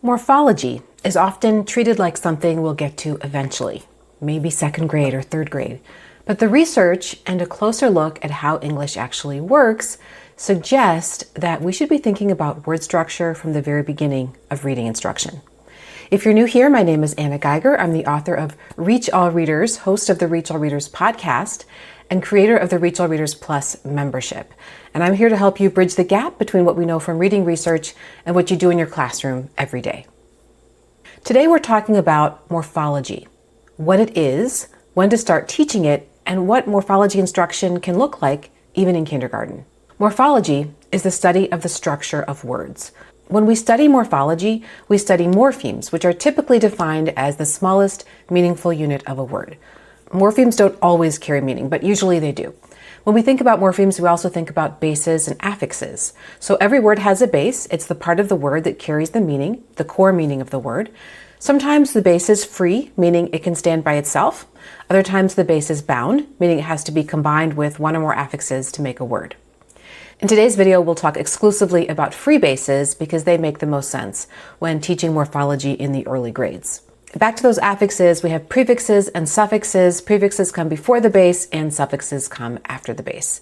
Morphology is often treated like something we'll get to eventually, maybe second grade or third grade. But the research and a closer look at how English actually works suggest that we should be thinking about word structure from the very beginning of reading instruction. If you're new here, my name is Anna Geiger. I'm the author of Reach All Readers, host of the Reach All Readers podcast, and creator of the Reach All Readers Plus membership. And I'm here to help you bridge the gap between what we know from reading research and what you do in your classroom every day. Today we're talking about morphology, what it is, when to start teaching it, and what morphology instruction can look like even in kindergarten. Morphology is the study of the structure of words. When we study morphology, we study morphemes, which are typically defined as the smallest meaningful unit of a word. Morphemes don't always carry meaning, but usually they do. When we think about morphemes, we also think about bases and affixes. So every word has a base. It's the part of the word that carries the meaning, the core meaning of the word. Sometimes the base is free, meaning it can stand by itself. Other times the base is bound, meaning it has to be combined with one or more affixes to make a word. In today's video, we'll talk exclusively about free bases because they make the most sense when teaching morphology in the early grades. Back to those affixes, we have prefixes and suffixes. Prefixes come before the base and suffixes come after the base.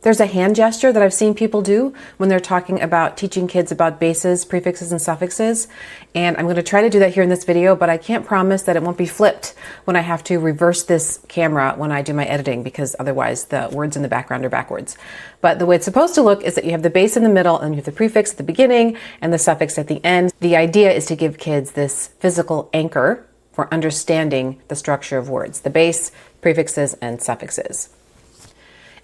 There's a hand gesture that I've seen people do when they're talking about teaching kids about bases, prefixes, and suffixes. And I'm going to try to do that here in this video, but I can't promise that it won't be flipped when I have to reverse this camera when I do my editing, because otherwise the words in the background are backwards. But the way it's supposed to look is that you have the base in the middle and you have the prefix at the beginning and the suffix at the end. The idea is to give kids this physical anchor for understanding the structure of words, the base, prefixes, and suffixes.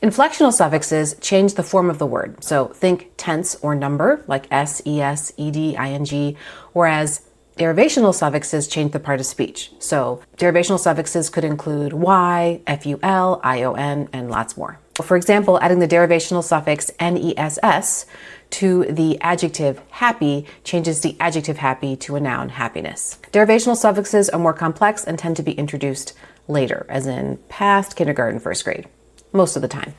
Inflectional suffixes change the form of the word. So think tense or number, like s, es, ed, ing, whereas derivational suffixes change the part of speech. So derivational suffixes could include y, ful, ion, and lots more. For example, adding the derivational suffix ness to the adjective happy changes the adjective happy to a noun happiness. Derivational suffixes are more complex and tend to be introduced later, as in past kindergarten, first grade. Most of the time.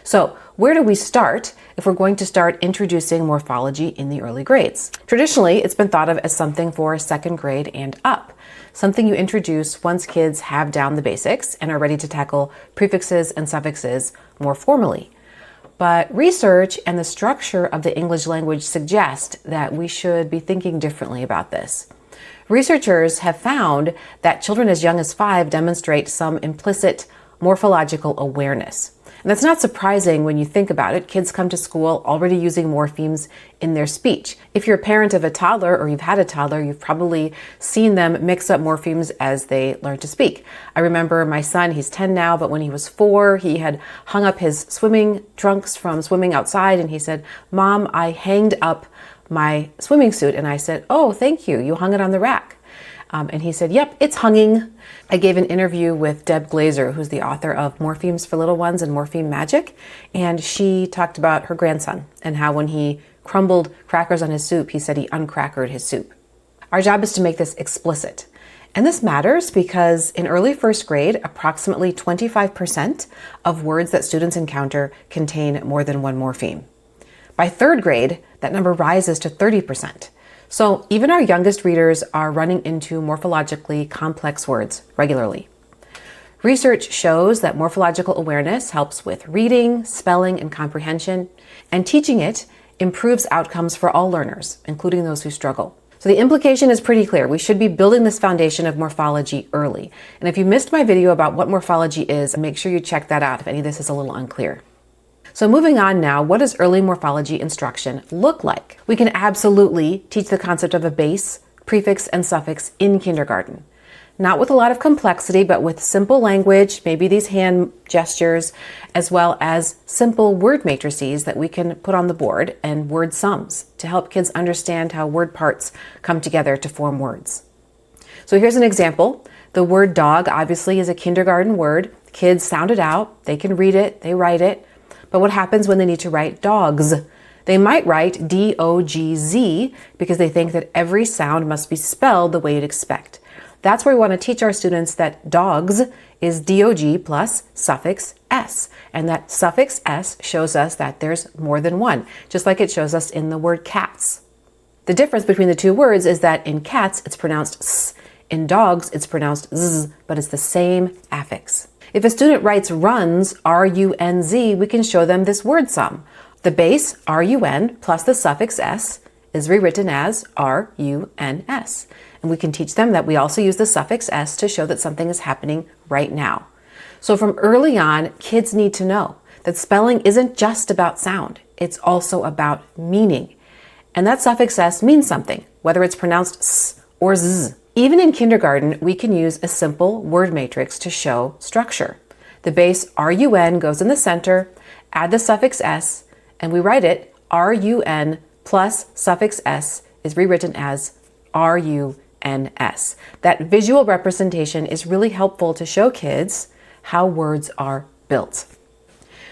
So where do we start if we're going to start introducing morphology in the early grades? Traditionally, it's been thought of as something for second grade and up, something you introduce once kids have down the basics and are ready to tackle prefixes and suffixes more formally. But research and the structure of the English language suggest that we should be thinking differently about this. Researchers have found that children as young as 5 demonstrate some implicit morphological awareness. And that's not surprising when you think about it. Kids come to school already using morphemes in their speech. If you're a parent of a toddler or you've had a toddler, you've probably seen them mix up morphemes as they learn to speak. I remember my son, he's 10 now, but when he was 4, he had hung up his swimming trunks from swimming outside and he said, "Mom, I hanged up my swimming suit." And I said, "Oh, thank you. You hung it on the rack." And he said, "Yep, it's hunging." I gave an interview with Deb Glazer, who's the author of Morphemes for Little Ones and Morpheme Magic. And she talked about her grandson and how when he crumbled crackers on his soup, he said he uncrackered his soup. Our job is to make this explicit. And this matters because in early first grade, approximately 25% of words that students encounter contain more than one morpheme. By third grade, that number rises to 30%. So even our youngest readers are running into morphologically complex words regularly. Research shows that morphological awareness helps with reading, spelling, and comprehension, and teaching it improves outcomes for all learners, including those who struggle. So the implication is pretty clear. We should be building this foundation of morphology early. And if you missed my video about what morphology is, make sure you check that out if any of this is a little unclear. So moving on now, what does early morphology instruction look like? We can absolutely teach the concept of a base, prefix, and suffix in kindergarten. Not with a lot of complexity, but with simple language, maybe these hand gestures, as well as simple word matrices that we can put on the board and word sums to help kids understand how word parts come together to form words. So here's an example. The word dog obviously is a kindergarten word. Kids sound it out, they can read it, they write it. But what happens when they need to write dogs? They might write D-O-G-Z because they think that every sound must be spelled the way you'd expect. That's where we want to teach our students that dogs is D-O-G plus suffix S. And that suffix S shows us that there's more than one, just like it shows us in the word cats. The difference between the two words is that in cats, it's pronounced s. In dogs, it's pronounced z, but it's the same affix. If a student writes runs, R-U-N-Z, we can show them this word sum. The base, R-U-N, plus the suffix s is rewritten as R-U-N-S. And we can teach them that we also use the suffix s to show that something is happening right now. So from early on, kids need to know that spelling isn't just about sound. It's also about meaning. And that suffix s means something, whether it's pronounced s or z. Even in kindergarten, we can use a simple word matrix to show structure. The base RUN goes in the center, add the suffix s, and we write it RUN plus suffix s is rewritten as RUNS. That visual representation is really helpful to show kids how words are built.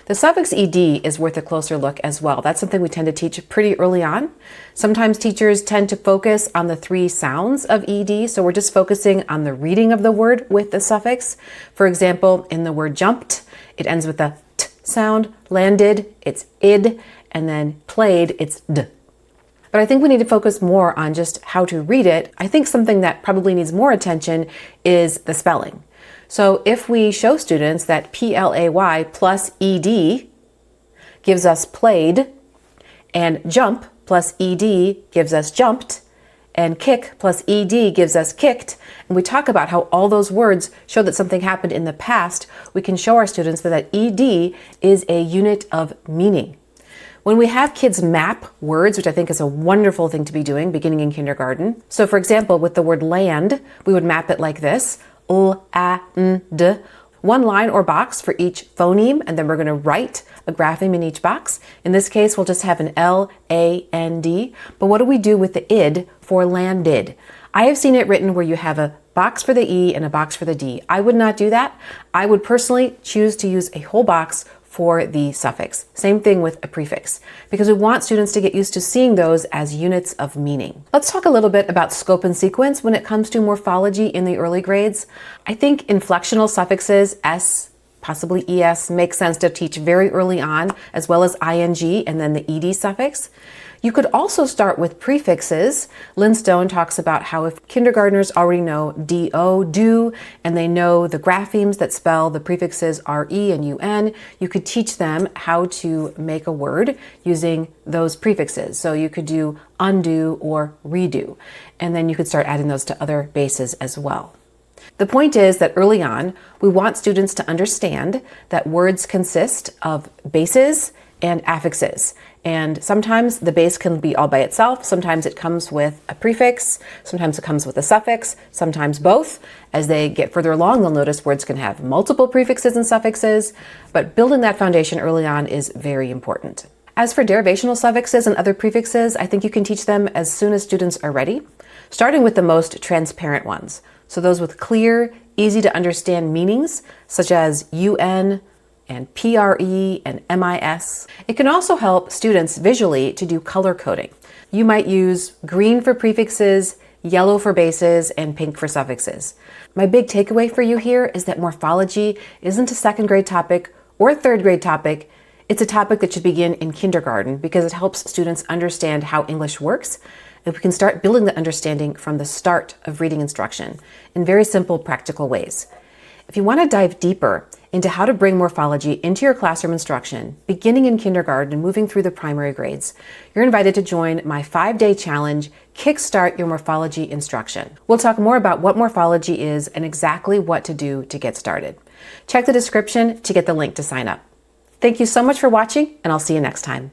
The suffix ed is worth a closer look as well. That's something we tend to teach pretty early on. Sometimes teachers tend to focus on the 3 sounds of ed, so we're just focusing on the reading of the word with the suffix. For example, in the word jumped, it ends with a t sound. Landed, it's id, and then played, it's d. But I think we need to focus more on just how to read it. I think something that probably needs more attention is the spelling. So if we show students that play plus ed gives us played, and jump plus ed gives us jumped, and kick plus ed gives us kicked, and we talk about how all those words show that something happened in the past, we can show our students that ed is a unit of meaning. When we have kids map words, which I think is a wonderful thing to be doing beginning in kindergarten. So for example, with the word land, we would map it like this. L-A-N-D. One line or box for each phoneme, and then we're going to write a grapheme in each box. In this case, we'll just have an L-A-N-D. But what do we do with the id for landed? I have seen it written where you have a box for the E and a box for the D. I would not do that. I would personally choose to use a whole box for the suffix. Same thing with a prefix, because we want students to get used to seeing those as units of meaning. Let's talk a little bit about scope and sequence when it comes to morphology in the early grades. I think inflectional suffixes, s, possibly es, make sense to teach very early on, as well as ing and then the ed suffix. You could also start with prefixes. Lynn Stone talks about how if kindergartners already know do, do, and they know the graphemes that spell the prefixes re and un, you could teach them how to make a word using those prefixes. So you could do undo or redo, and then you could start adding those to other bases as well. The point is that early on, we want students to understand that words consist of bases and affixes. And sometimes the base can be all by itself. Sometimes it comes with a prefix. Sometimes it comes with a suffix. Sometimes both. As they get further along, they'll notice words can have multiple prefixes and suffixes. But building that foundation early on is very important. As for derivational suffixes and other prefixes, I think you can teach them as soon as students are ready, starting with the most transparent ones. So those with clear, easy to understand meanings, such as UN, and PRE and MIS. It can also help students visually to do color coding. You might use green for prefixes, yellow for bases, and pink for suffixes. My big takeaway for you here is that morphology isn't a 2nd grade topic or a 3rd grade topic. It's a topic that should begin in kindergarten because it helps students understand how English works, and we can start building the understanding from the start of reading instruction in very simple, practical ways. If you want to dive deeper into how to bring morphology into your classroom instruction, beginning in kindergarten and moving through the primary grades, you're invited to join my 5-day challenge, Kickstart Your Morphology Instruction. We'll talk more about what morphology is and exactly what to do to get started. Check the description to get the link to sign up. Thank you so much for watching, and I'll see you next time.